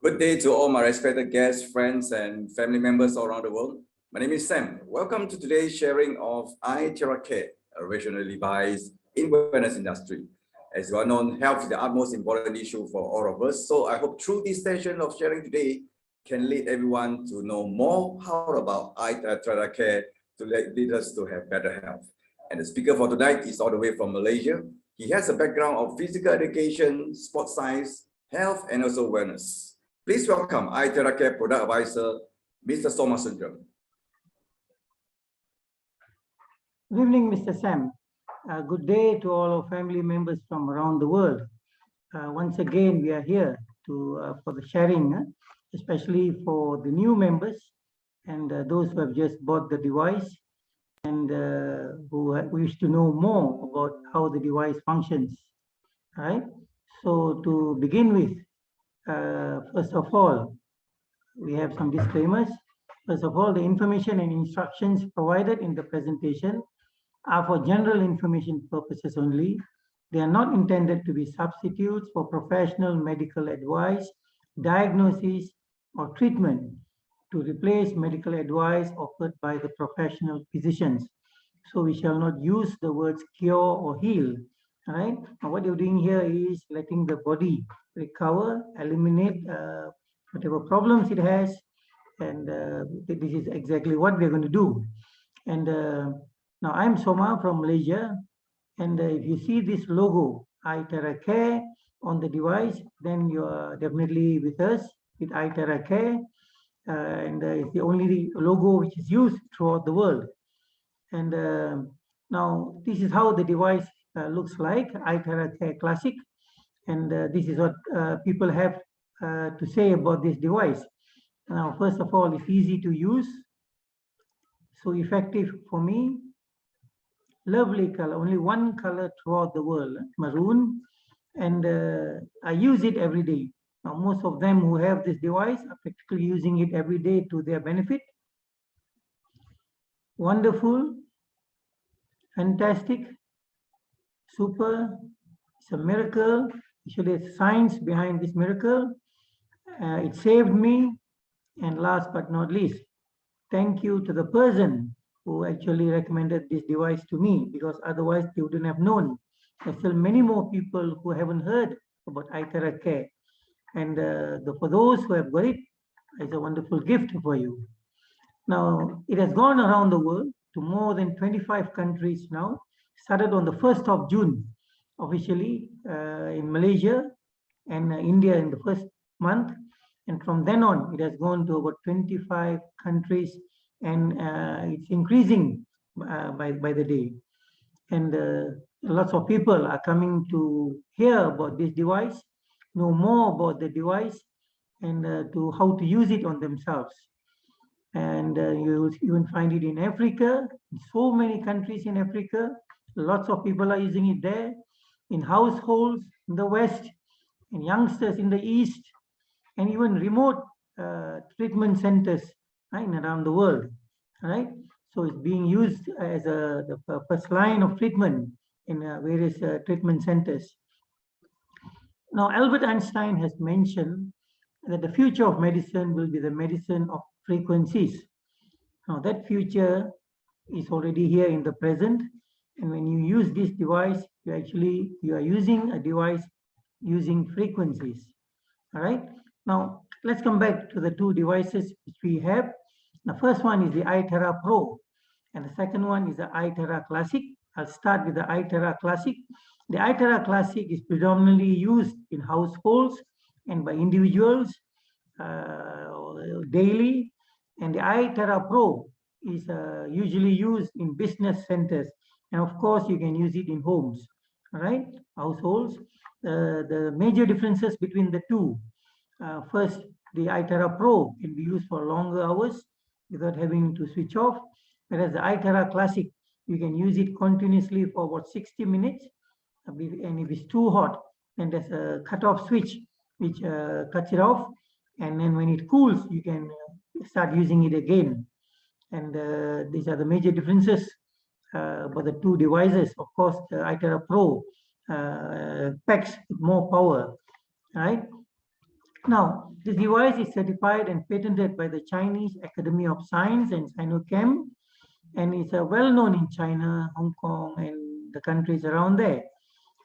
Good day to all my respected guests, friends, and family members all around the world. My name is Sam. Welcome to today's sharing of iTeraCare, a regional device in wellness industry. As you all know, health is the utmost important issue for all of us. So I hope through this session of sharing today can lead everyone to know more how about iTeraCare to lead us to have better health. And the speaker for tonight is all the way from Malaysia. He has a background of physical education, sports science, health, and also wellness. Please welcome iTeraCare Product Advisor, Mr. Soma Sundram. Good evening, Mr. Sam. Good day to all our family members from around the world. Once again, we are here for the sharing, especially for the new members and those who have just bought the device and who wish to know more about how the device functions. All right. So to begin with, first of all, we have some disclaimers. First of all, the information and instructions provided in the presentation are for general information purposes only. They are not intended to be substitutes for professional medical advice, diagnosis, or treatment to replace medical advice offered by the professional physicians. So we shall not use the words cure or heal. All right. Now what you're doing here is letting the body recover, eliminate whatever problems it has, and this is exactly what we're going to do. And now I'm Soma from Malaysia, and if you see this logo iTeraCare on the device, then you are definitely with us with iTeraCare, and it's the only logo which is used throughout the world. And now this is how the device looks like, iTeraCare Classic. And this is what people have to say about this device. Now, first of all, it's easy to use, so effective for me. Lovely color, only one color throughout the world, maroon, and I use it every day. Now, most of them who have this device are practically using it every day to their benefit. Wonderful, fantastic, super, it's a miracle. Actually, there's science behind this miracle. It saved me. And last but not least, thank you to the person who actually recommended this device to me, because otherwise they wouldn't have known. There's still many more people who haven't heard about iTeraCare. And for those who have got it, it's a wonderful gift for you. Now, it has gone around the world to more than 25 countries now. Started on the 1st of June, officially in Malaysia and India in the first month. And from then on, it has gone to about 25 countries, and it's increasing by the day. And lots of people are coming to hear about this device, know more about the device, and to how to use it on themselves. And you will even find it in Africa, in so many countries in Africa. Lots of people are using it there, in households in the West, in youngsters in the East, and even remote treatment centers in around the world. Right? So it's being used as the first line of treatment in various treatment centers. Now, Albert Einstein has mentioned that the future of medicine will be the medicine of frequencies. Now, that future is already here in the present. And when you use this device, you are using a device using frequencies. All right. Now, let's come back to the two devices which we have. The first one is the iTera Pro, and the second one is the iTera Classic. I'll start with the iTera Classic. The iTera Classic is predominantly used in households and by individuals daily, and the iTera Pro is usually used in business centers, and of course you can use it in homes, all right, households. The major differences between the two: first, the iTera Pro can be used for longer hours without having to switch off, whereas the iTera Classic, you can use it continuously for about 60 minutes, and if it's too hot, then there's a cut-off switch which cuts it off, and then when it cools, you can start using it again. And these are the major differences for the two devices. Of course, the iTera Pro packs more power, right? Now, this device is certified and patented by the Chinese Academy of Science and Sinochem, and is well known in China, Hong Kong, and the countries around there.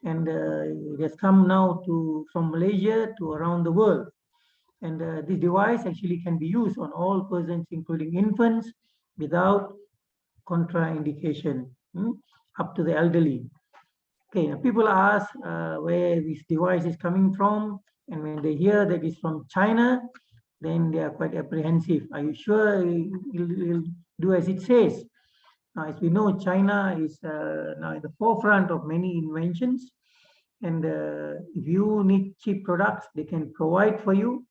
And it has come now from Malaysia to around the world. And this device actually can be used on all persons, including infants, without contraindication, up to the elderly. Okay, now people ask where this device is coming from, and when they hear that it's from China, then they are quite apprehensive. Are you sure it'll do as it says? Now, as we know, China is now in the forefront of many inventions, and if you need cheap products, they can provide for you,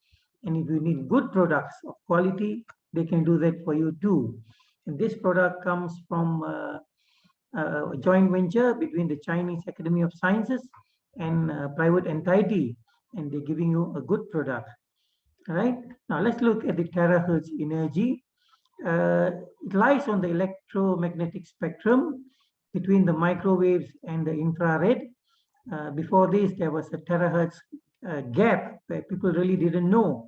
and if you need good products of quality, they can do that for you too. And this product comes from a joint venture between the Chinese Academy of Sciences and a private entity, and they're giving you a good product. All right. Now let's look at the terahertz energy. It lies on the electromagnetic spectrum between the microwaves and the infrared. Before this, there was a terahertz gap where people really didn't know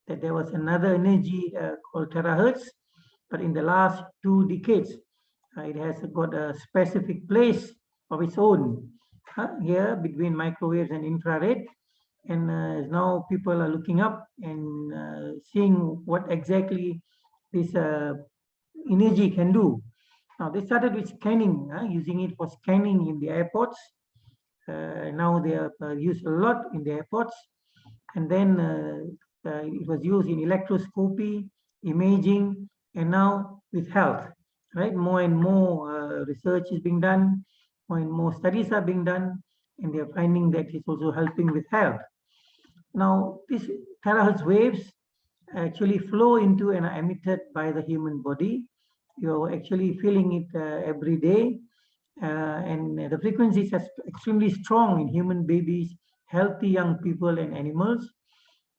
that there was another energy called terahertz. But in the last 2 decades, it has got a specific place of its own here between microwaves and infrared. And now people are looking up and seeing what exactly this energy can do. Now they started with scanning, using it for scanning in the airports. Now they are used a lot in the airports. And then it was used in electroscopy, imaging, and now with health. Right, more and more research is being done, more and more studies are being done, and they're finding that it's also helping with health. Now, these terahertz waves actually flow into and are emitted by the human body. You're actually feeling it every day, and the frequencies are extremely strong in human babies, healthy young people, and animals.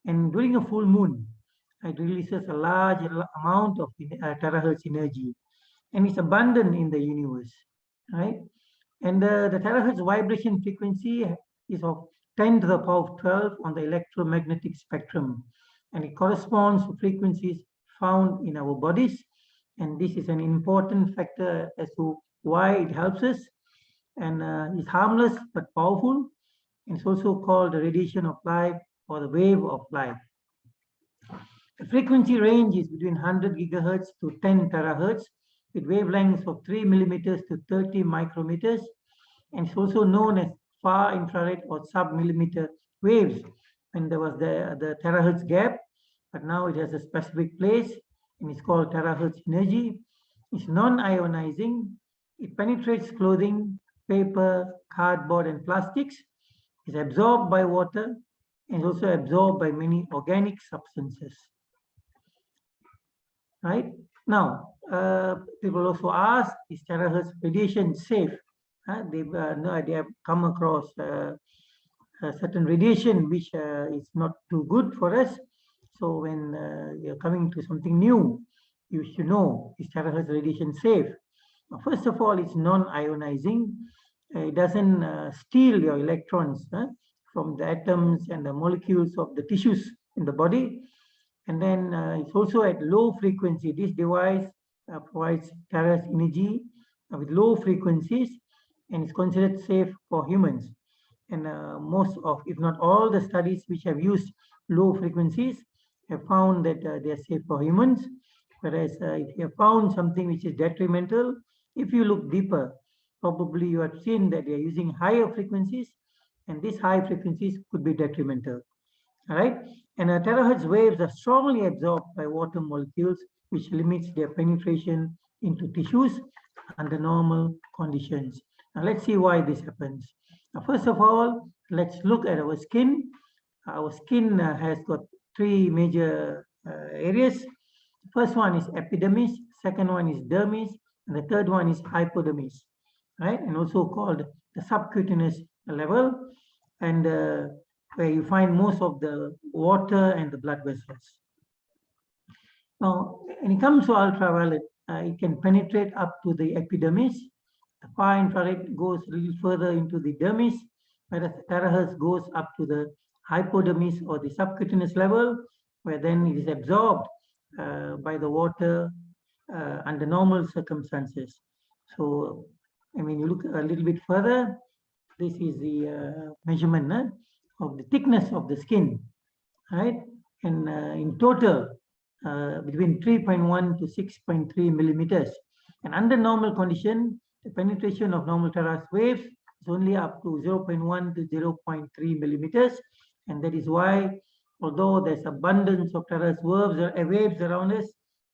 And during a full moon, it releases a large amount of terahertz energy, and it's abundant in the universe, right? And the terahertz vibration frequency is of 10 to the power of 12 on the electromagnetic spectrum, and it corresponds to frequencies found in our bodies. And this is an important factor as to why it helps us, and it's harmless but powerful. And it's also called the radiation of life or the wave of life. The frequency range is between 100 gigahertz to 10 terahertz, with wavelengths of 3 millimeters to 30 micrometers, and it's also known as far infrared or sub-millimeter waves. And there was the terahertz gap, but now it has a specific place, and it's called terahertz energy. It's non-ionizing. It penetrates clothing, paper, cardboard, and plastics. It's absorbed by water, and is also absorbed by many organic substances. Right? Now, people also ask, is terahertz radiation safe? They have come across certain radiation which is not too good for us. So when you're coming to something new, you should know, is terahertz radiation safe? First of all, it's non-ionizing. It doesn't steal your electrons from the atoms and the molecules of the tissues in the body. And then it's also at low frequency. This device provides terahertz energy with low frequencies, and it's considered safe for humans. And most of, if not all, the studies which have used low frequencies have found that they are safe for humans. Whereas if you have found something which is detrimental, if you look deeper, probably you have seen that they are using higher frequencies, and these high frequencies could be detrimental. All right, and terahertz waves are strongly absorbed by water molecules, which limits their penetration into tissues under normal conditions. Now let's see why this happens. Now, first of all, let's look at our skin. Our skin has got 3 major areas. The first one is epidermis, second one is dermis, and the third one is hypodermis, right? And also called the subcutaneous level, and where you find most of the water and the blood vessels. Now, when it comes to ultraviolet, it can penetrate up to the epidermis. The far infrared goes a little further into the dermis, whereas terahertz goes up to the hypodermis or the subcutaneous level, where then it is absorbed by the water under normal circumstances. So, I mean, you look a little bit further, this is the measurement of the thickness of the skin, right? And in total, between 3.1 to 6.3 millimeters. And under normal condition, the penetration of normal terrace waves is only up to 0.1 to 0.3 millimeters. And that is why, although there's abundance of terrace waves around us,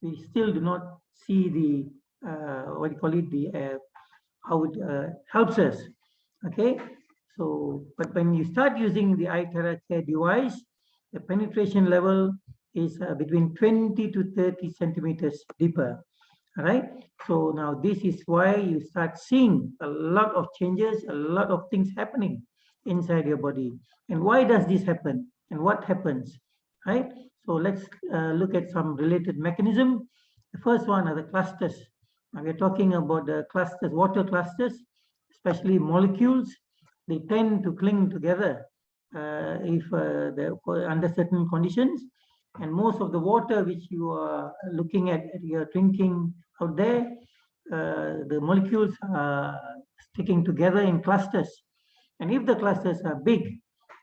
we still do not see the, what do you call it, the how it helps us. Okay, so but when you start using the iTeraCare device, the penetration level is between 20 to 30 centimeters deeper. All right, so now this is why you start seeing a lot of changes, a lot of things happening inside your body. And why does this happen? And what happens? Right, so let's look at some related mechanism. The first one are the clusters. Now we're talking about the clusters, water clusters, especially molecules. They tend to cling together if they're under certain conditions. And most of the water which you are looking at, you're drinking out there, the molecules are sticking together in clusters. And if the clusters are big,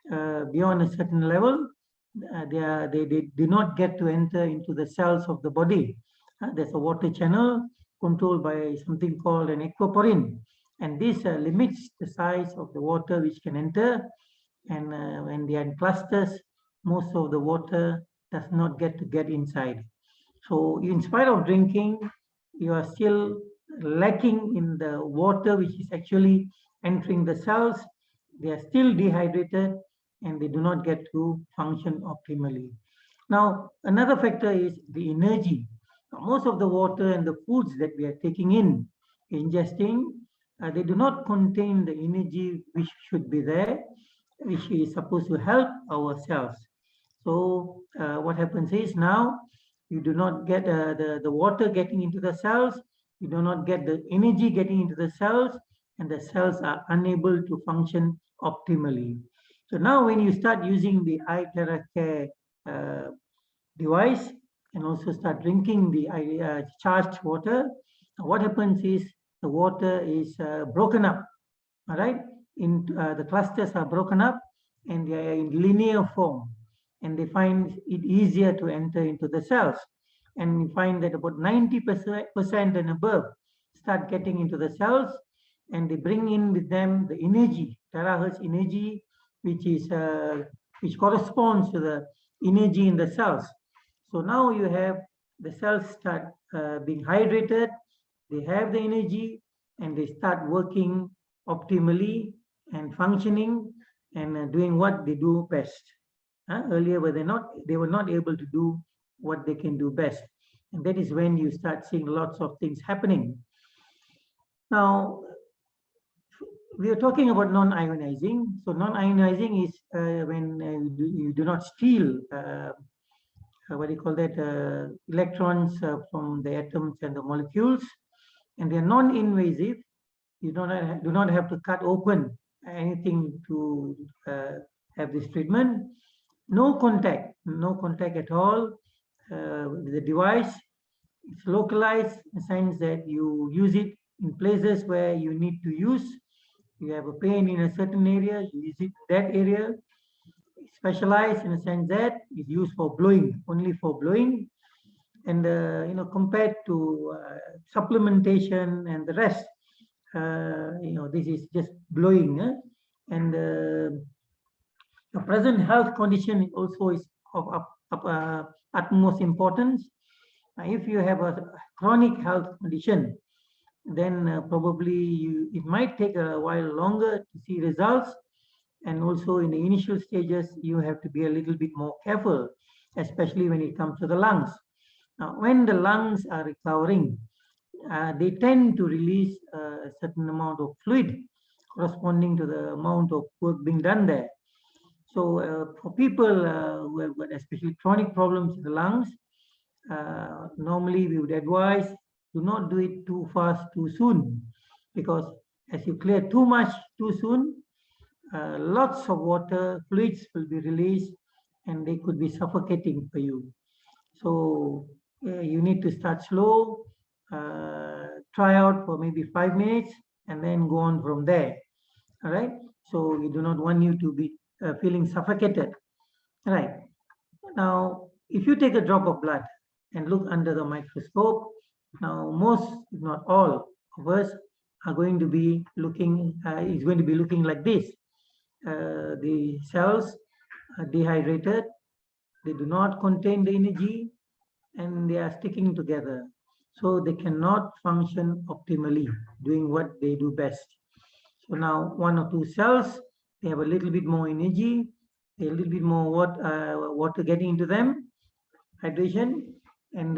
beyond a certain level, they do not get to enter into the cells of the body. There's a water channel controlled by something called an aquaporin. And this limits the size of the water which can enter. And when they are in clusters, most of the water does not get inside. So in spite of drinking, you are still lacking in the water which is actually entering the cells. They are still dehydrated and they do not get to function optimally. Now, another factor is the energy. Most of the water and the foods that we are taking in, ingesting, they do not contain the energy which should be there, which is supposed to help our cells. So what happens is now you do not get the water getting into the cells, you do not get the energy getting into the cells, and the cells are unable to function optimally. So now when you start using the iTeraCare device and also start drinking the charged water, what happens is the water is broken up, all right? The clusters are broken up and they are in linear form, and they find it easier to enter into the cells. And we find that about 90% and above start getting into the cells, and they bring in with them the energy, terahertz energy, which corresponds to the energy in the cells. So now you have the cells start being hydrated, they have the energy, and they start working optimally and functioning and doing what they do best. Earlier, they were not able to do what they can do best. And that is when you start seeing lots of things happening. Now, we are talking about non-ionizing. So non-ionizing is when you do not steal, what do you call that, electrons from the atoms and the molecules. And they are non-invasive. You do not have to cut open anything to have this treatment. No contact at all with the device. It's localized in the sense that you use it in places where you need to use. You have a pain in a certain area, you use it in that area. It's specialized in the sense that it's used for blowing, only for blowing. And compared to supplementation and the rest, this is just blowing. And the present health condition also is of utmost importance. If you have a chronic health condition, then probably it might take a while longer to see results. And also in the initial stages, you have to be a little bit more careful, especially when it comes to the lungs. Now, when the lungs are recovering, they tend to release a certain amount of fluid corresponding to the amount of work being done there. So for people who have got especially chronic problems in the lungs, normally we would advise do not do it too fast, too soon, because as you clear too much too soon, lots of water, fluids will be released, and they could be suffocating for you. So you need to start slow, try out for maybe 5 minutes, and then go on from there. All right. So we do not want you to be feeling suffocated. All right. Now, if you take a drop of blood and look under the microscope, now most, if not all of us, are going to be looking. Is going to be looking like this. The cells are dehydrated. They do not contain the energy, and they are sticking together. So they cannot function optimally, doing what they do best. So now one or two cells, they have a little bit more energy, a little bit more water getting into them, hydration, and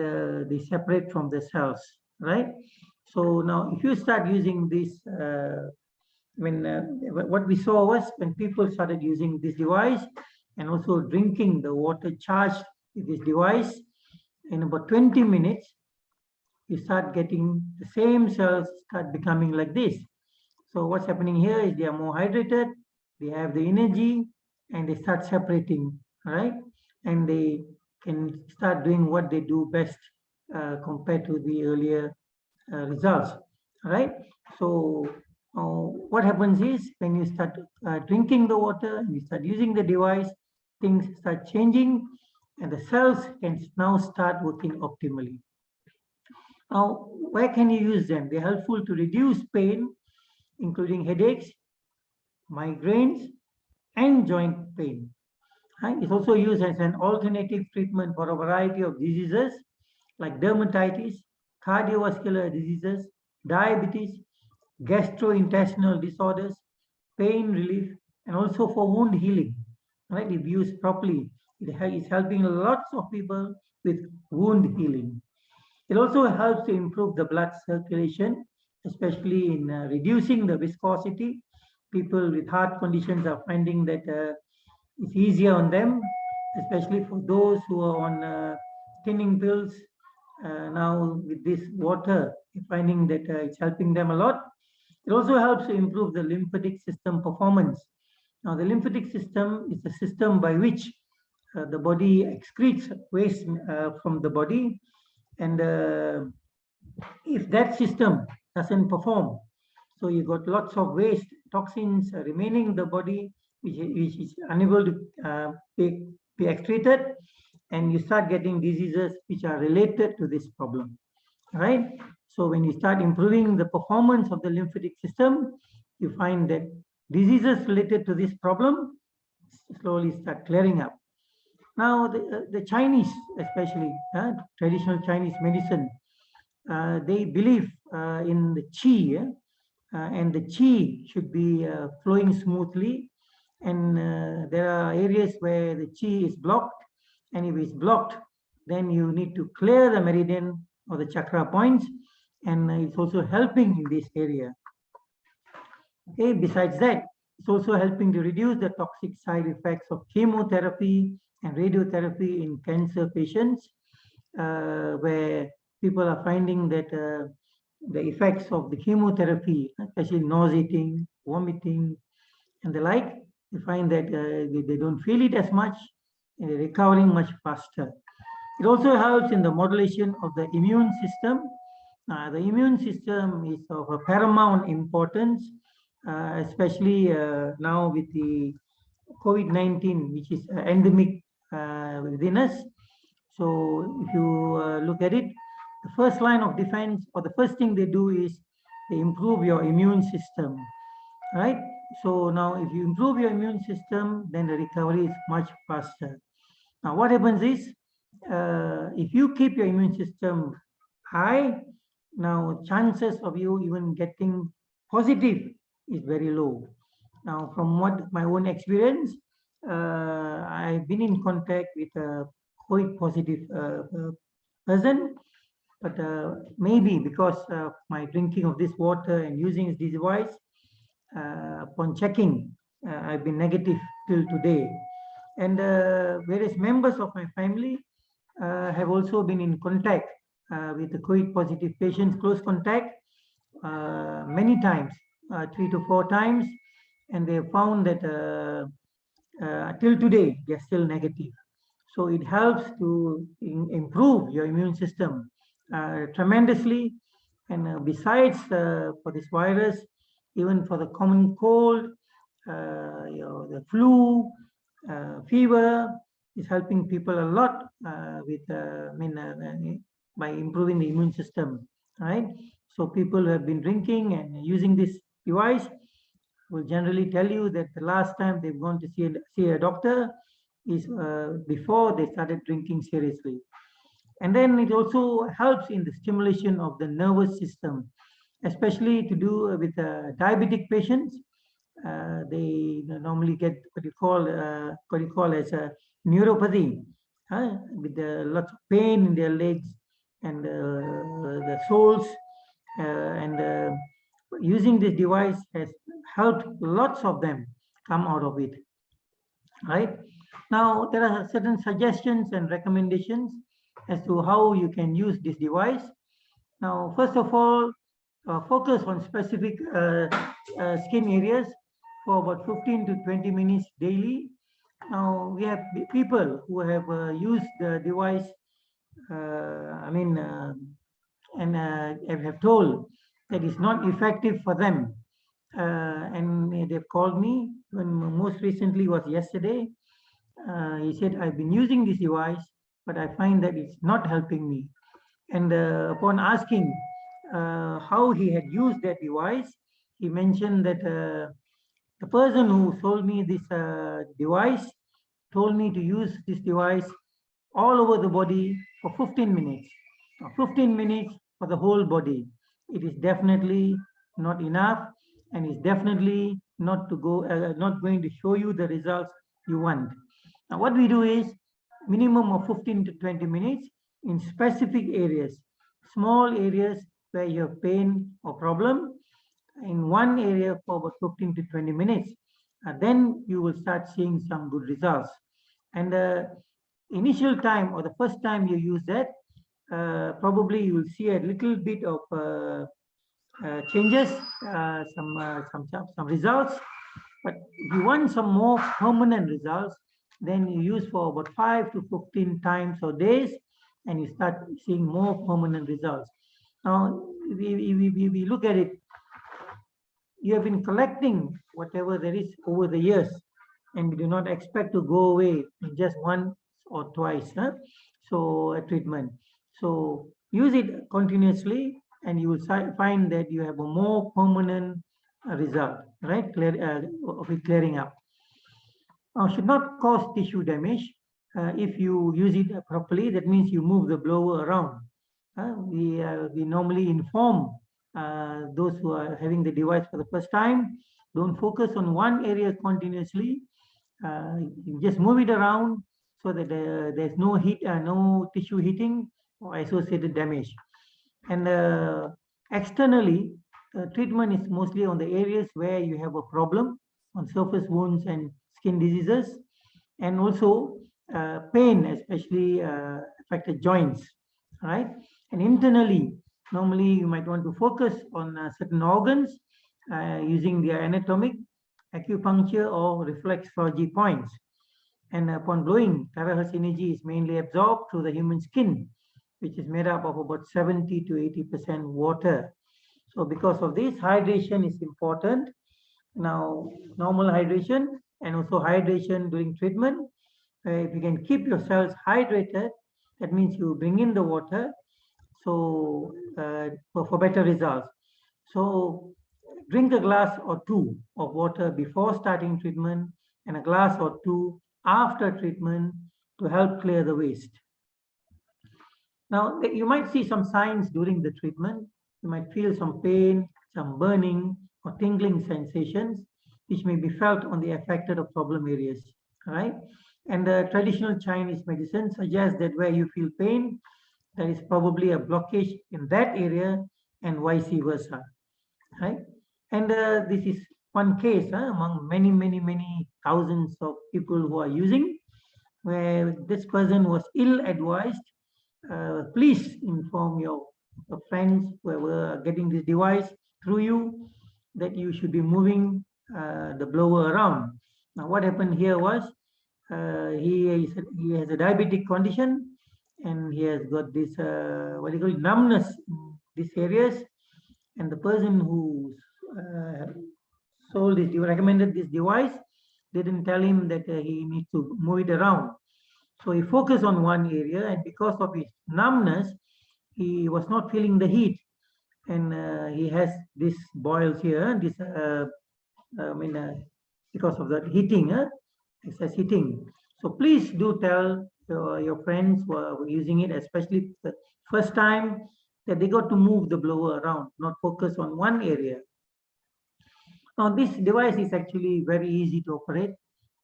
they separate from the cells, right? So now if you start using this, when what we saw was when people started using this device and also drinking the water charged with this device, in about 20 minutes, you start getting the same cells start becoming like this. So what's happening here is they are more hydrated, they have the energy, and they start separating, right? And they can start doing what they do best compared to the earlier results, right? So what happens is when you start drinking the water and you start using the device, things start changing, and the cells can now start working optimally. Now, where can you use them? They're helpful to reduce pain, including headaches, migraines, and joint pain. It's also used as an alternative treatment for a variety of diseases like dermatitis, cardiovascular diseases, diabetes, gastrointestinal disorders, pain relief, and also for wound healing. Right? If used properly, it is helping lots of people with wound healing. It also helps to improve the blood circulation, especially in reducing the viscosity. People with heart conditions are finding that it's easier on them, especially for those who are on thinning pills. Now with this water, finding that it's helping them a lot. It also helps to improve the lymphatic system performance. Now the lymphatic system is the system by which the body excretes waste from the body, and if that system doesn't perform, so you got lots of waste, toxins remaining in the body, which is unable to be excreted, and you start getting diseases which are related to this problem, right? So when you start improving the performance of the lymphatic system, you find that diseases related to this problem slowly start clearing up. Now, the Chinese, especially traditional Chinese medicine, they believe in the qi, and the qi should be flowing smoothly. And there are areas where the qi is blocked, and if it's blocked, then you need to clear the meridian or the chakra points, and it's also helping in this area. Okay, besides that, it's also helping to reduce the toxic side effects of chemotherapy and radiotherapy in cancer patients, where people are finding that the effects of the chemotherapy, especially nauseating, vomiting, and the like, they find that they don't feel it as much, and they're recovering much faster. It also helps in the modulation of the immune system. The immune system is of a paramount importance, especially now with the COVID-19, which is endemic within us. So if you look at it, the first line of defense, or the first thing they do, is they improve your immune system, right? So now if you improve your immune system, then the recovery is much faster. Now what happens is, if you keep your immune system high, now chances of you even getting positive is very low. Now from what my own experience, I've been in contact with a COVID positive person, but maybe because of my drinking of this water and using this device, upon checking, I've been negative till today. And various members of my family have also been in contact with the COVID positive patients, close contact, many times, 3 to 4 times. and they found that till today they're still negative. So it helps to improve your immune system tremendously. And besides for this virus, even for the common cold, the flu, fever, is helping people a lot by improving the immune system, right? So people who have been drinking and using this device will generally tell you that the last time they've gone to see a doctor is before they started drinking seriously. And then it also helps in the stimulation of the nervous system, especially to do with diabetic patients. They normally get what you call as a neuropathy, with lots of pain in their legs and the soles, and using this device has helped lots of them come out of it, right? Now, there are certain suggestions and recommendations as to how you can use this device. Now, first of all, focus on specific skin areas for about 15 to 20 minutes daily. Now, we have people who have used the device, and have told that it's not effective for them. And they've called me, when most recently was yesterday. He said, I've been using this device, but I find that it's not helping me. And upon asking how he had used that device, he mentioned that the person who sold me this device told me to use this device all over the body for 15 minutes. Now, 15 minutes for the whole body. It is definitely not enough, and is definitely not going to show you the results you want. Now, what we do is minimum of 15 to 20 minutes in specific areas, small areas where you have pain or problem, in one area for about 15 to 20 minutes. Then you will start seeing some good results. And the initial time or the first time you use that, probably you will see a little bit of changes, some results. But if you want some more permanent results, then you use for about 5 to 15 times or days, and you start seeing more permanent results. Now, we look at it, you have been collecting whatever there is over the years, and we do not expect to go away in just once or twice. So a treatment. So use it continuously, and you will find that you have a more permanent result, right? Of it clearing up. Should not cause tissue damage. If you use it properly, that means you move the blower around. We normally inform those who are having the device for the first time, don't focus on one area continuously. You just move it around so that there's no heat, no tissue heating or associated damage. And externally, treatment is mostly on the areas where you have a problem, on surface wounds and skin diseases, and also pain, especially affected joints, right? And internally, normally you might want to focus on certain organs using their anatomic, acupuncture, or reflexology points. And upon blowing, terahertz energy is mainly absorbed through the human skin, which is made up of about 70 to 80% water. So because of this, hydration is important. Now, normal hydration and also hydration during treatment. If you can keep yourselves hydrated, that means you bring in the water, so for better results. So drink a glass or two of water before starting treatment, and a glass or two after treatment to help clear the waste. Now, you might see some signs during the treatment. You might feel some pain, some burning or tingling sensations, which may be felt on the affected or problem areas, right? And the traditional Chinese medicine suggests that where you feel pain, there is probably a blockage in that area, and vice versa, right? And this is one case among many, many, many thousands of people who are using, where this person was ill-advised. Please inform your friends who are getting this device through you that you should be moving the blower around. Now, what happened here was he has a diabetic condition, and he has got this what do you call it, numbness in these areas. And the person who recommended this device didn't tell him that he needs to move it around. So he focused on one area, and because of his numbness, he was not feeling the heat, and he has this boils here. I mean, because of that heating, excess heating. So please do tell your friends who are using it, especially the first time, that they got to move the blower around, not focus on one area. Now, this device is actually very easy to operate.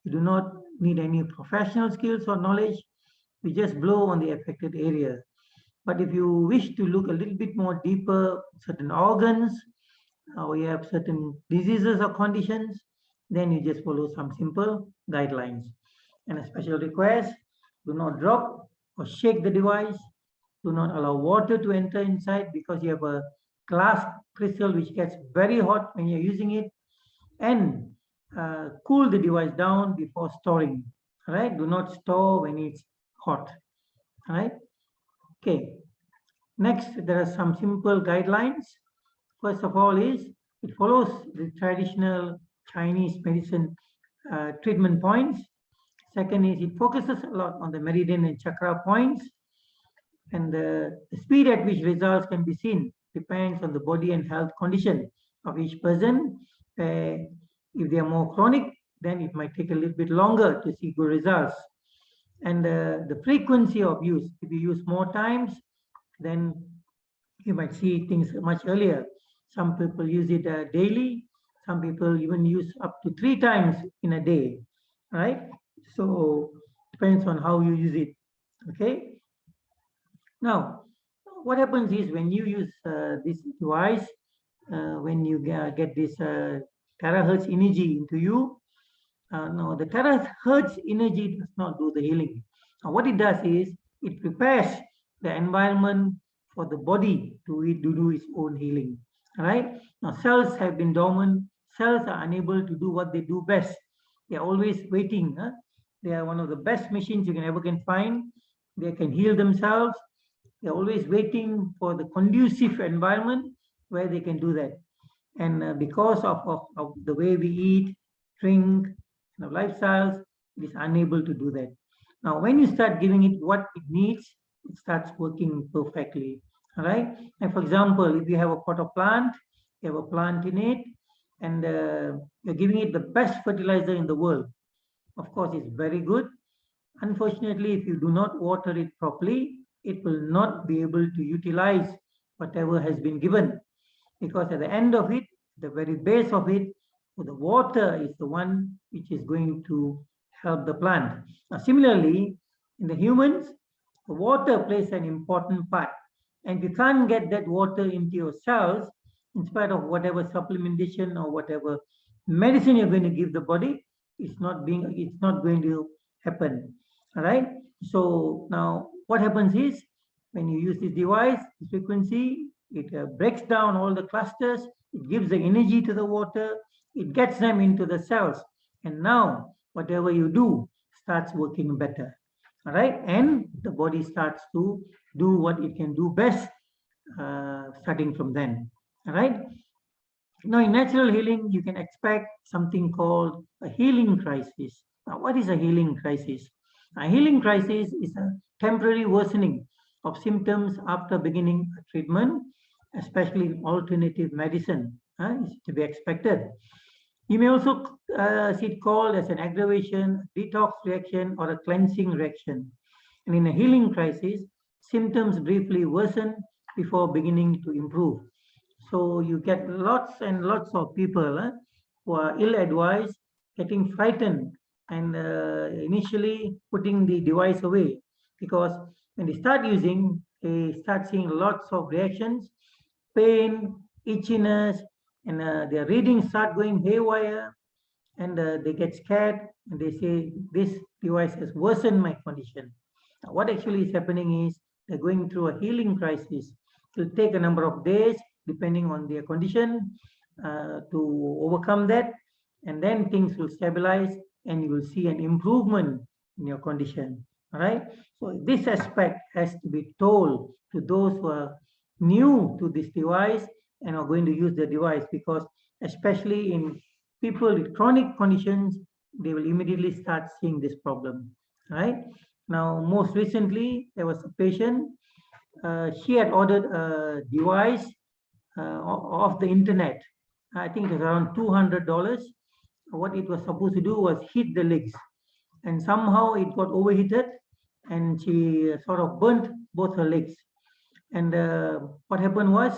You do not need any professional skills or knowledge. You just blow on the affected area. But if you wish to look a little bit more deeper, certain organs, or you have certain diseases or conditions, then you just follow some simple guidelines. And a special request, do not drop or shake the device. Do not allow water to enter inside, because you have a glass crystal which gets very hot when you're using it. And cool the device down before storing. All right, do not store when it's hot. All right, okay. Next, there are some simple guidelines. First of all is, it follows the traditional Chinese medicine treatment points. Second is, it focuses a lot on the meridian and chakra points. And the speed at which results can be seen depends on the body and health condition of each person. If they are more chronic, then it might take a little bit longer to see good results. And the frequency of use, if you use more times, then you might see things much earlier. Some people use it daily. Some people even use up to 3 times in a day, right? So depends on how you use it, okay? Now, what happens is, when you use this device, when you get this terahertz energy into you, no, the terahertz energy does not do the healing. Now, what it does is, it prepares the environment for the body to do its own healing. All right. Now, cells have been dormant. Cells are unable to do what they do best. They are always waiting. They are one of the best machines you can find. They can heal themselves. They're always waiting for the conducive environment where they can do that. And because of the way we eat, drink, lifestyles, it is unable to do that. Now, when you start giving it what it needs, it starts working perfectly. All right. And for example, if you have a pot of plant, you have a plant in it, and you're giving it the best fertilizer in the world. Of course, it's very good. Unfortunately, if you do not water it properly, it will not be able to utilize whatever has been given, because at the end of it, the very base of it, the water is the one which is going to help the plant. Now, similarly, in the humans, the water plays an important part. And if you can't get that water into your cells, in spite of whatever supplementation or whatever medicine you're going to give the body, it's not going to happen. All right. So now what happens is, when you use this device, the frequency, it breaks down all the clusters, it gives the energy to the water, it gets them into the cells. And now whatever you do starts working better. All right. And the body starts to do what it can do best, starting from then. All right. Now, in natural healing, you can expect something called a healing crisis. Now, what is a healing crisis? A healing crisis is a temporary worsening of symptoms after beginning a treatment, especially in alternative medicine. Is to be expected. You may also see it called as an aggravation, detox reaction, or a cleansing reaction. And in a healing crisis, symptoms briefly worsen before beginning to improve. So you get lots and lots of people who are ill-advised, getting frightened, and initially putting the device away, because when they start using, they start seeing lots of reactions, pain, itchiness, and their readings start going haywire, and they get scared, and they say, this device has worsened my condition. Now, what actually is happening is, they're going through a healing crisis. It will take a number of days, depending on their condition, to overcome that. and then things will stabilize and you will see an improvement in your condition. All right. So this aspect has to be told to those who are new to this device and are going to use the device, because especially in people with chronic conditions, they will immediately start seeing this problem. Right. Now, most recently, there was a patient. She had ordered a device off the internet. I think it was around $200. What it was supposed to do was heat the legs, and somehow it got overheated, and she sort of burnt both her legs. And what happened was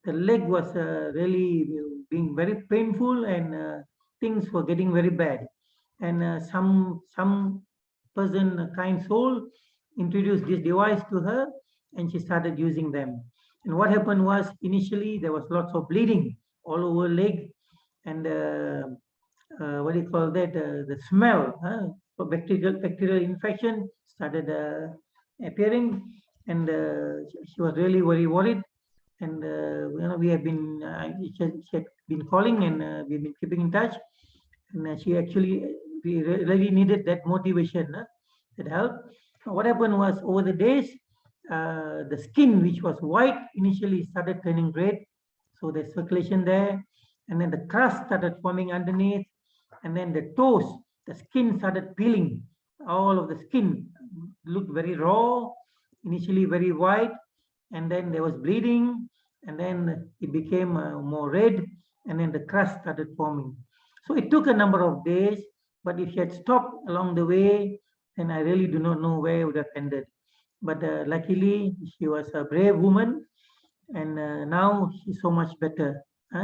the leg was really being very painful, and things were getting very bad. And some person, a kind soul, introduced this device to her, and she started using them. And what happened was initially there was lots of bleeding all over leg, and what do you call that? The smell, for bacterial infection started appearing, and she was really very worried. And we have been she had been calling, and we've been keeping in touch. And she actually we really needed that motivation, that help. What happened was over the days, the skin, which was white initially, started turning red. So there's circulation there, and then the crust started forming underneath, and then the toes, the skin started peeling. All of the skin looked very raw, initially very white, and then there was bleeding, and then it became more red, and then the crust started forming. So it took a number of days, but if she had stopped along the way, then I really do not know where it would have ended. But luckily, she was a brave woman, and now she's so much better.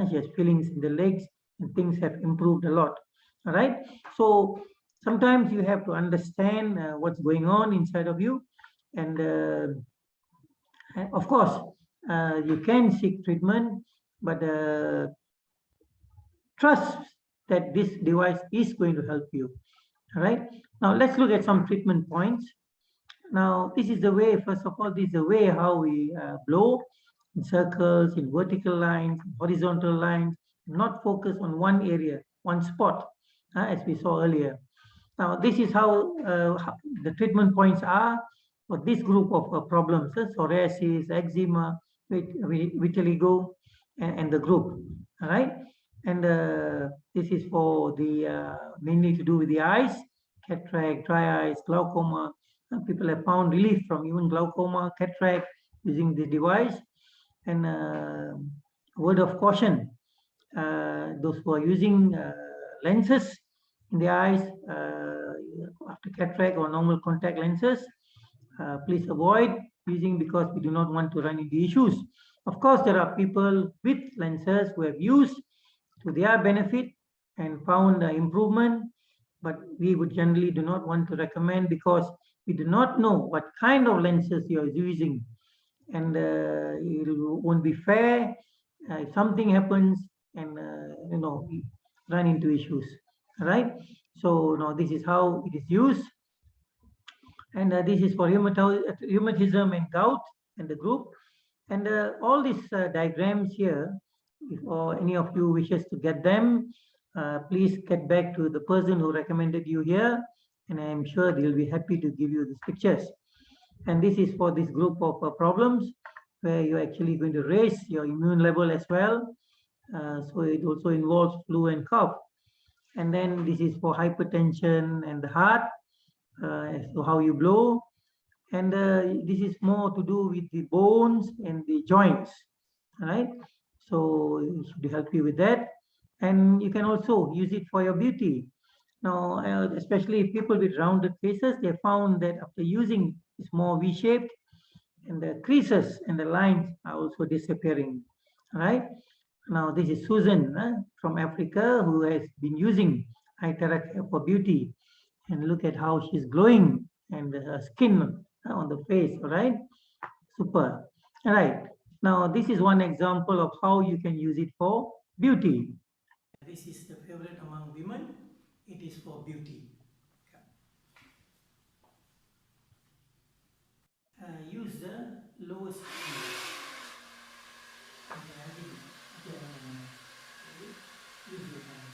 She has feelings in the legs, and things have improved a lot. All right. So sometimes you have to understand what's going on inside of you, and of course, you can seek treatment, but trust that this device is going to help you. All right. Now let's look at some treatment points. Now this is the way. First of all, this is the way how we blow in circles, in vertical lines, horizontal lines, not focus on one area, one spot, as we saw earlier. Now, this is how the treatment points are for this group of problems: psoriasis, eczema, vitiligo, and the group. All right, and this is for the mainly to do with the eyes, cataract, dry eyes, glaucoma. People have found relief from even glaucoma, cataract using the device. And word of caution: those who are using lenses in the eyes, after cataract or normal contact lenses, please avoid using, because we do not want to run into issues. Of course, there are people with lenses who have used to their benefit and found improvement, but we would generally do not want to recommend, because we do not know what kind of lenses you are using, and it won't be fair if something happens, and we run into issues. All right. So now this is how it is used, and this is for rheumatism and gout and the group. And all these diagrams here, if any of you wishes to get them, please get back to the person who recommended you here, and I am sure they'll be happy to give you these pictures. And this is for this group of problems where you're actually going to raise your immune level as well. So it also involves flu and cough. And then this is for hypertension and the heart, as to how you blow. And this is more to do with the bones and the joints, right? So it should help you with that. And you can also use it for your beauty. Now, especially people with rounded faces, they found that after using it's more V-shaped, and the creases and the lines are also disappearing, right? Now, this is Susan from Africa, who has been using iTeraCare for beauty, and look at how she's glowing, and her skin on the face, all right? Super. All right. Now, this is one example of how you can use it for beauty. This is the favorite among women. It is for beauty. Use the lowest use your hand.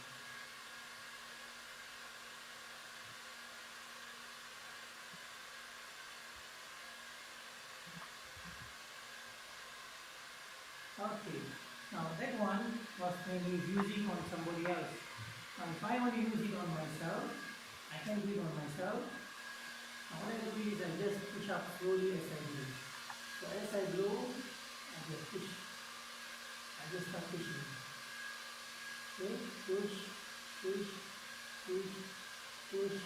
Okay. Now that one was when he's using on somebody else. Now if I want to use it on myself, I can do it on myself. Now what I do is I just push up slowly as I blow. So as I blow, I just push. I just start pushing. Okay, push, push, push, push,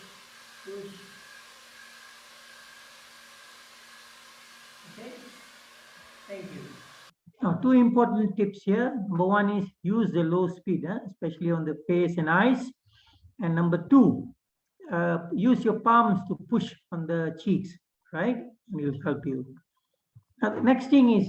push. Okay, thank you. Now, two important tips here. Number one is use the low speed, especially on the face and eyes. And number two, use your palms to push on the cheeks, right? And it will help you. Now, the next thing is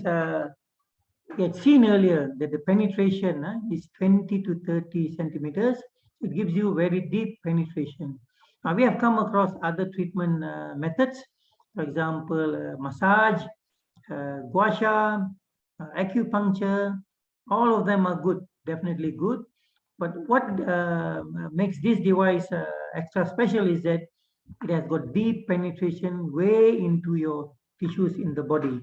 we had seen earlier that the penetration is 20 to 30 centimeters. It gives you very deep penetration. Now, we have come across other treatment methods, for example, massage, gua sha, acupuncture. All of them are good, definitely good. But what makes this device extra special is that it has got deep penetration way into your tissues in the body,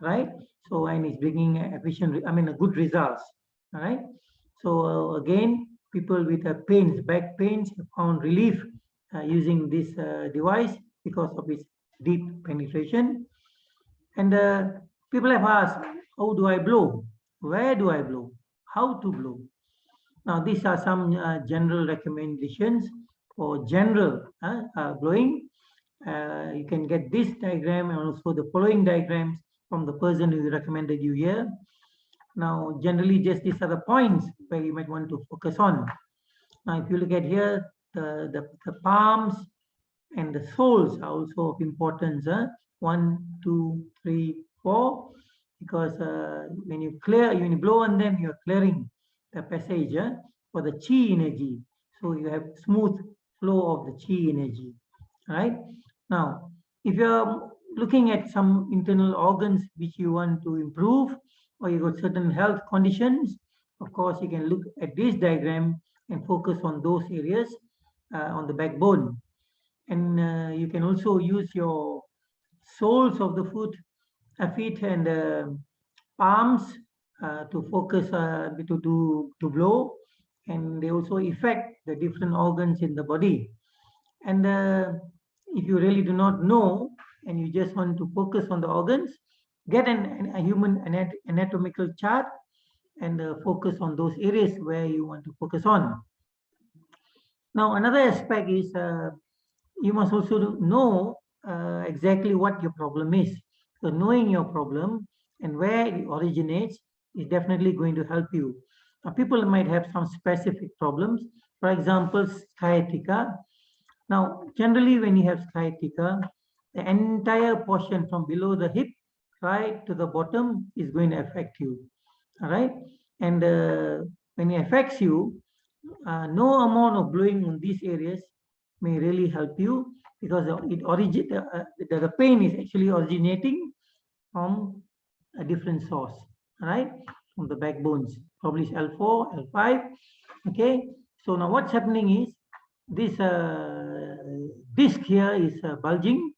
right? So, and it's bringing a good results, all right? So again, people with pains, back pains, have found relief using this device because of its deep penetration. And people have asked, how do I blow? Where do I blow? How to blow? Now, these are some general recommendations for general blowing. You can get this diagram and also the following diagrams from the person who recommended you here. Now, generally, just these are the points where you might want to focus on. Now, if you look at here, the palms and the soles are also of importance. 1, 2, 3, 4, because when you blow on them, you're clearing the passage for the chi energy. So you have smooth flow of the chi energy, right? Now, if you're looking at some internal organs which you want to improve, or you got certain health conditions, of course, you can look at this diagram and focus on those areas on the backbone. And you can also use your soles of the feet and palms to focus to blow, and they also affect the different organs in the body. And if you really do not know and you just want to focus on the organs, get a human anatomical chart and focus on those areas where you want to focus on. Now, another aspect is you must also know exactly what your problem is. So knowing your problem and where it originates is definitely going to help you. Now, people might have some specific problems. For example, sciatica. Now, generally when you have sciatica, the entire portion from below the hip right to the bottom is going to affect you. All right. And when it affects you, no amount of blowing on these areas may really help you because the pain is actually originating from a different source, right? From the backbones, probably L4, L5. Okay, so now what's happening is this disc here is bulging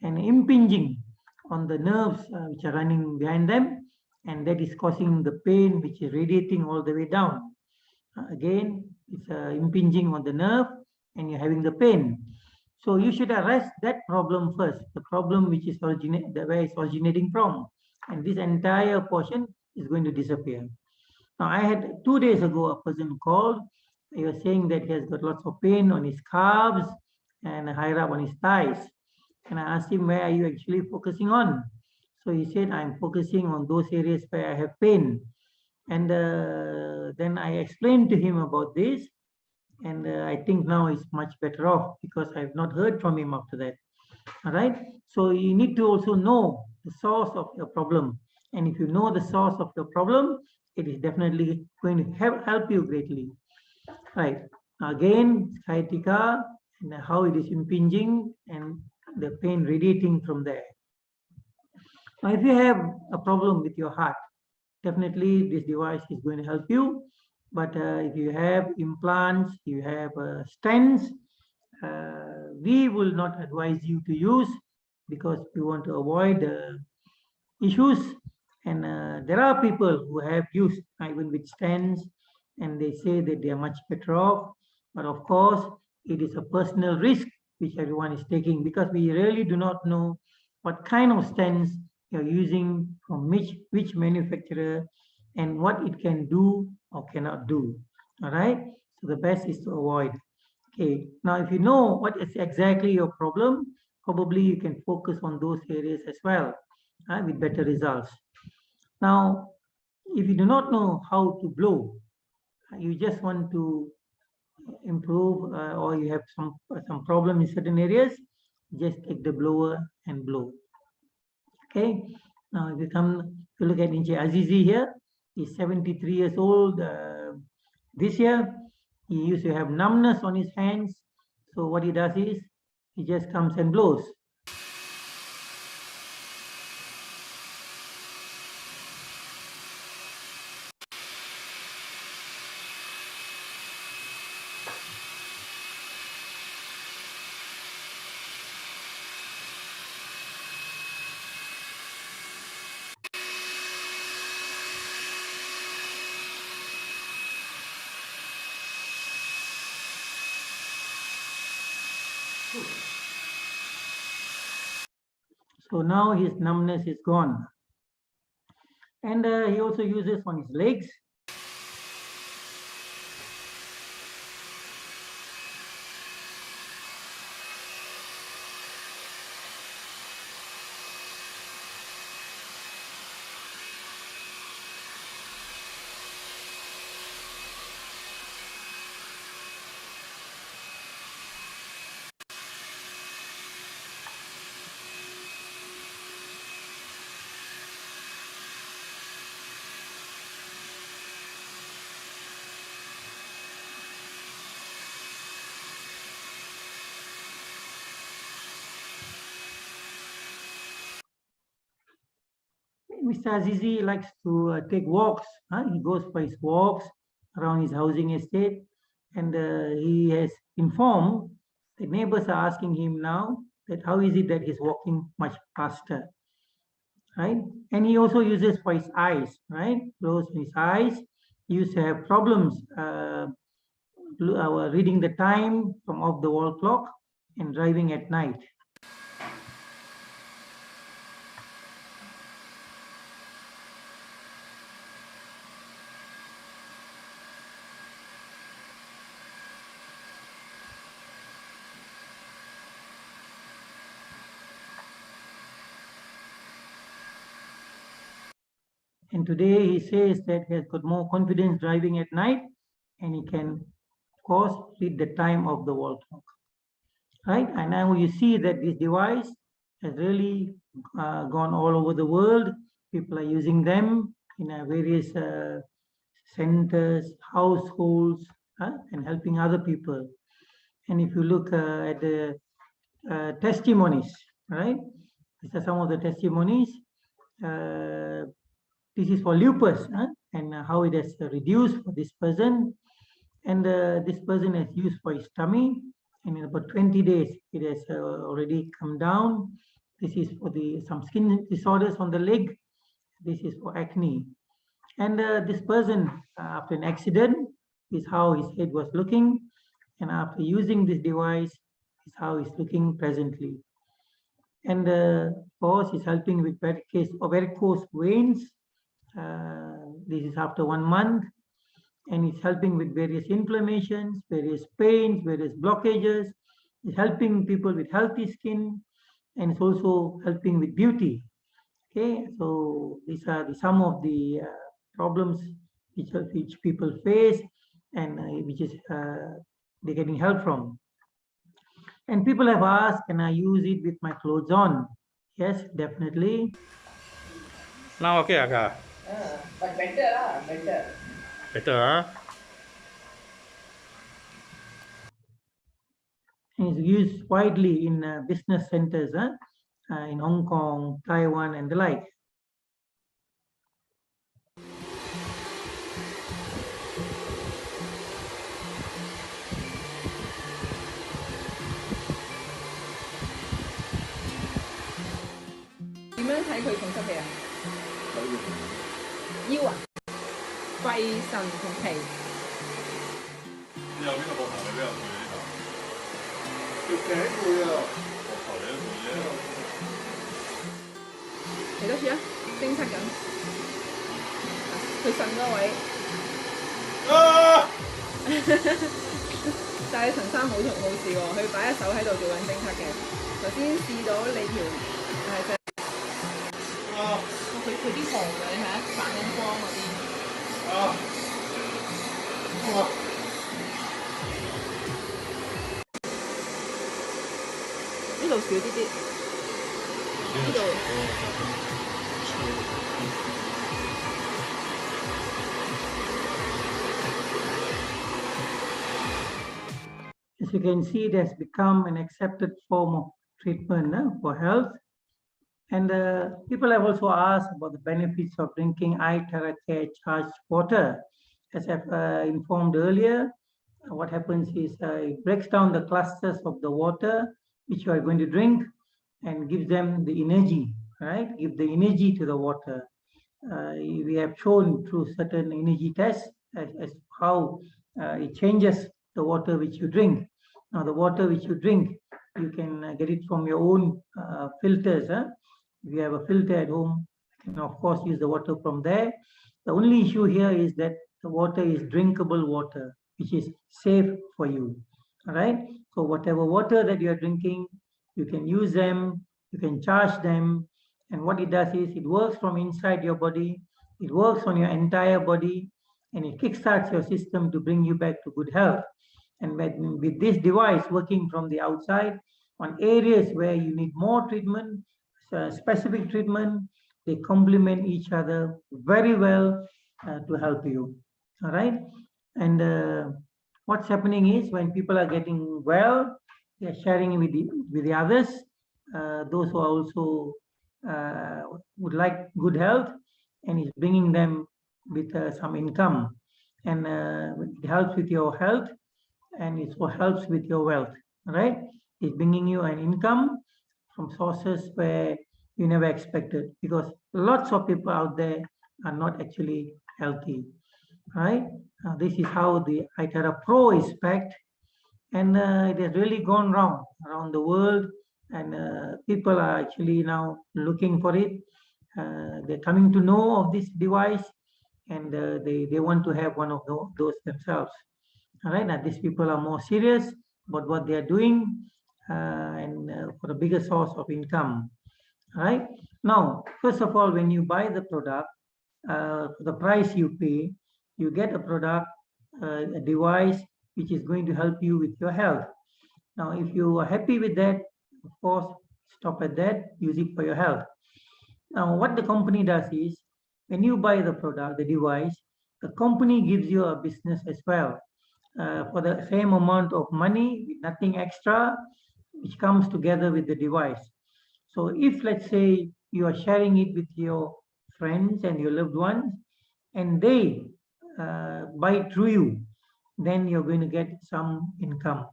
and impinging on the nerves which are running behind them, and that is causing the pain which is radiating all the way down. Again, it's impinging on the nerve and you're having the pain. So you should arrest that problem first, the problem which is where it's originating from. And this entire portion is going to disappear. Now, I had 2 days ago a person called. He was saying that he has got lots of pain on his calves and higher up on his thighs. And I asked him, where are you actually focusing on? So he said, I'm focusing on those areas where I have pain. And then I explained to him about this. And I think now he's much better off because I've not heard from him after that. All right. So you need to also know the source of your problem. And if you know the source of your problem, it is definitely going to help you greatly. Right. Again, sciatica and how it is impinging and the pain radiating from there. Now, if you have a problem with your heart, definitely this device is going to help you. But if you have implants, you have stents, we will not advise you to use because we want to avoid issues And there are people who have used even with stents, and they say that they are much better off. But of course, it is a personal risk which everyone is taking, because we really do not know what kind of stents you're using from which manufacturer and what it can do or cannot do. All right. So the best is to avoid. Okay. Now, if you know what is exactly your problem, probably you can focus on those areas as well, with better results. Now, if you do not know how to blow, you just want to improve, or you have some problem in certain areas, just take the blower and blow. Okay. Now, if you look at Encik Azizi here, he's 73 years old this year. He used to have numbness on his hands. So what he does is he just comes and blows. So now his numbness is gone. And he also uses on his legs. Mr. Azizi likes to take walks. He goes for his walks around his housing estate, and he has informed the neighbors are asking him now that how is it that he's walking much faster, right? And he also uses for his eyes, right? Close his eyes. He used to have problems reading the time from off the wall clock and driving at night. And today he says that he has got more confidence driving at night, and he can, of course, read the time of the wall clock. Right? And now you see that this device has really gone all over the world. People are using them in various centers, households, and helping other people. And if you look at the testimonies, right? These are some of the testimonies. This is for lupus, and how it has reduced for this person. And this person has used for his tummy, and in about 20 days, it has already come down. This is for some skin disorders on the leg. This is for acne. And this person, after an accident, is how his head was looking. And after using this device, is how he's looking presently. And of course, it's helping with varicose veins. This is after 1 month, and it's helping with various inflammations, various pains, various blockages. It's helping people with healthy skin, and it's also helping with beauty. Okay, so these are some of the problems which people face, and which is they're getting help from. And people have asked, can I use it with my clothes on? Yes, definitely. Now okay, Aga. But better, better. Better, huh? And it's used widely in business centers in Hong Kong, Taiwan, and the like. 腰啊、肺、腎同脾。你有邊個膊頭？你邊有攰呢頭？條頸攰啊！膊頭你都攰啫。嚟多次啊，偵測緊。佢腎嗰位。啊！但係陳生冇事喎，佢擺一手喺度做緊偵測嘅。頭先試到你條係佢啲紅嘅，你睇下反緊光嗰啲。啊！呢度少啲啲，呢度。As you can see, it has become an accepted form of treatment for health. And people have also asked about the benefits of drinking iTeraCare charged water. As I've informed earlier, what happens is it breaks down the clusters of the water which you are going to drink and gives them the energy, right? Give the energy to the water. We have shown through certain energy tests as how it changes the water which you drink. Now, the water which you drink, you can get it from your own filters. If you have a filter at home, you can of course use the water from there. The only issue here is that the water is drinkable water, which is safe for you. All right. So whatever water that you are drinking, you can use them, you can charge them. And what it does is it works from inside your body, it works on your entire body, and it kickstarts your system to bring you back to good health. And with this device working from the outside on areas where you need more treatment, specific treatment, they complement each other very well to help you. All right. And what's happening is when people are getting well, they're sharing with the others, those who are also would like good health, and is bringing them with some income. And it helps with your health, and it also helps with your wealth, right? It's bringing you an income from sources where you never expected, because lots of people out there are not actually healthy, right? This is how the iTera Pro is packed, and it has really gone around the world, and people are actually now looking for it. They're coming to know of this device, and they want to have one of those themselves. All right, now these people are more serious about what they are doing, and for a bigger source of income. All right. Now, first of all, when you buy the product, the price you pay, you get a product, a device which is going to help you with your health. Now, if you are happy with that, of course, stop at that, use it for your health. Now, what the company does is, when you buy the product, the device, the company gives you a business as well. For the same amount of money, with nothing extra, which comes together with the device. So if, let's say, you are sharing it with your friends and your loved ones, and they buy it through you, then you're going to get some income.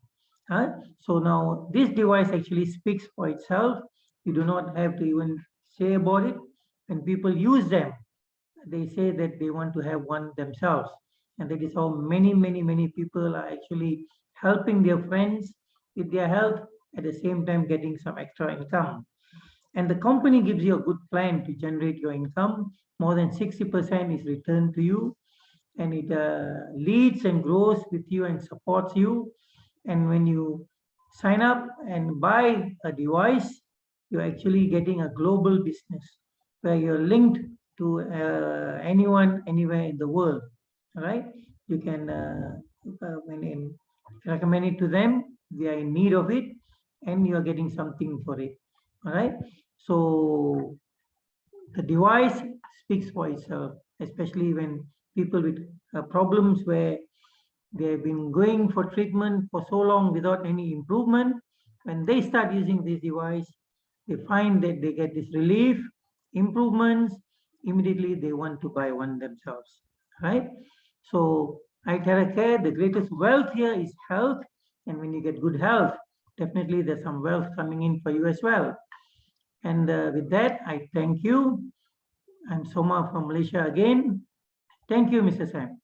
So now this device actually speaks for itself. You do not have to even say about it. When people use them, they say that they want to have one themselves. And that is how many people are actually helping their friends with their health, at the same time getting some extra income. And the company gives you a good plan to generate your income. More than 60% is returned to you, and it leads and grows with you and supports you. And when you sign up and buy a device, you're actually getting a global business where you're linked to anyone, anywhere in the world. All right, you can recommend it to them. They are in need of it, and you are getting something for it. All right. So the device speaks for itself, especially when people with problems where they've been going for treatment for so long without any improvement. When they start using this device, they find that they get this relief, improvements. Immediately they want to buy one themselves, right? So iTeraCare, the greatest wealth here is health, and when you get good health, definitely there's some wealth coming in for you as well. And with that, I thank you. I'm Soma from Malaysia again. Thank you, Mr. Sam.